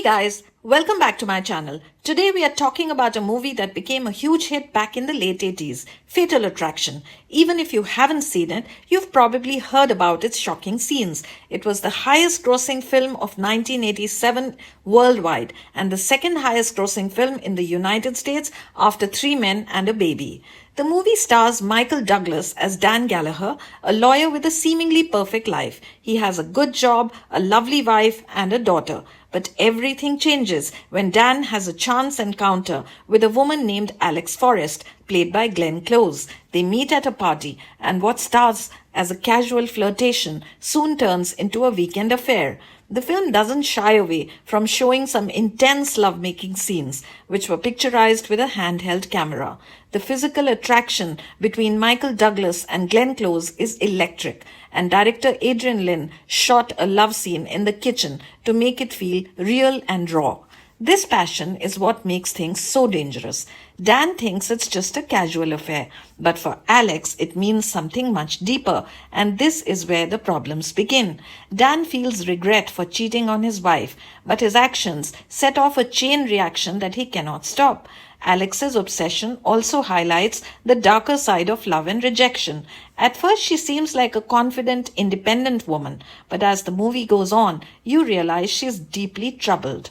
Hey guys, welcome back to my channel. Today we are talking about a movie that became a huge hit back in the late 80s, Fatal Attraction. Even if you haven't seen it, you've probably heard about its shocking scenes. It was the highest grossing film of 1987 worldwide and the second highest grossing film in the United States after Three Men and a Baby. The movie stars Michael Douglas as Dan Gallagher, a lawyer with a seemingly perfect life. He has a good job, a lovely wife, and a daughter. But everything changes when Dan has a chance encounter with a woman named Alex Forrest, played by Glenn Close. They meet at a party, and what starts as a casual flirtation soon turns into a weekend affair. The film doesn't shy away from showing some intense lovemaking scenes, which were picturized with a handheld camera. The physical attraction between Michael Douglas and Glenn Close is electric, and director Adrian Lyne shot a love scene in the kitchen to make it feel real and raw. This passion is what makes things so dangerous. Dan thinks it's just a casual affair, but for Alex it means something much deeper, and this is where the problems begin. Dan feels regret for cheating on his wife, but his actions set off a chain reaction that he cannot stop. Alex's obsession also highlights the darker side of love and rejection. At first, she seems like a confident, independent woman, but as the movie goes on, you realize she's deeply troubled.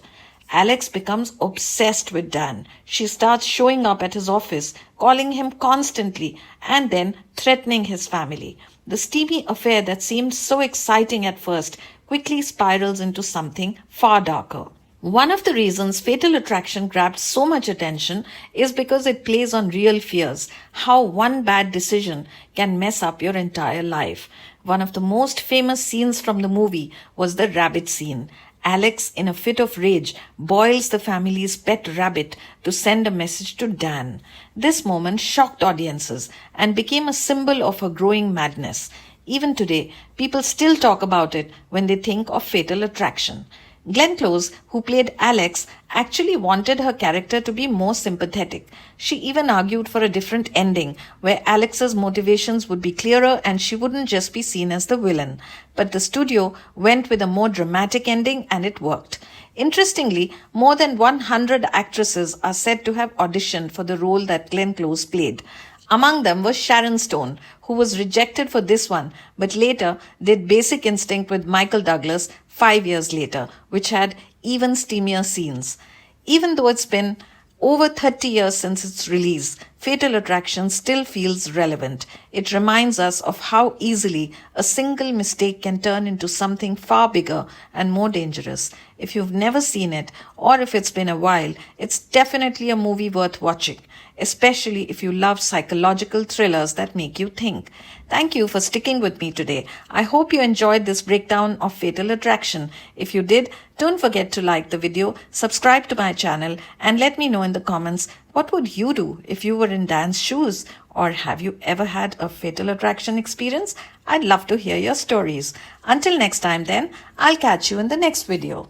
Alex becomes obsessed with Dan. She starts showing up at his office, calling him constantly, and then threatening his family. The steamy affair that seemed so exciting at first quickly spirals into something far darker. One of the reasons Fatal Attraction grabbed so much attention is because it plays on real fears, how one bad decision can mess up your entire life. One of the most famous scenes from the movie was the rabbit scene. Alex, in a fit of rage, boils the family's pet rabbit to send a message to Dan. This moment shocked audiences and became a symbol of her growing madness. Even today, people still talk about it when they think of Fatal Attraction. Glenn Close, who played Alex, actually wanted her character to be more sympathetic. She even argued for a different ending, where Alex's motivations would be clearer and she wouldn't just be seen as the villain. But the studio went with a more dramatic ending and it worked. Interestingly, more than 100 actresses are said to have auditioned for the role that Glenn Close played. Among them was Sharon Stone, who was rejected for this one, but later did Basic Instinct with Michael Douglas 5 years later, which had even steamier scenes. Even though it's been over 30 years since its release, Fatal Attraction still feels relevant. It reminds us of how easily a single mistake can turn into something far bigger and more dangerous. If you've never seen it, or if it's been a while, it's definitely a movie worth watching, especially if you love psychological thrillers that make you think. Thank you for sticking with me today. I hope you enjoyed this breakdown of Fatal Attraction. If you did, don't forget to like the video, subscribe to my channel, and let me know in the comments, what would you do if you were in Dan's shoes? Or have you ever had a Fatal Attraction experience? I'd love to hear your stories. Until next time then, I'll catch you in the next video.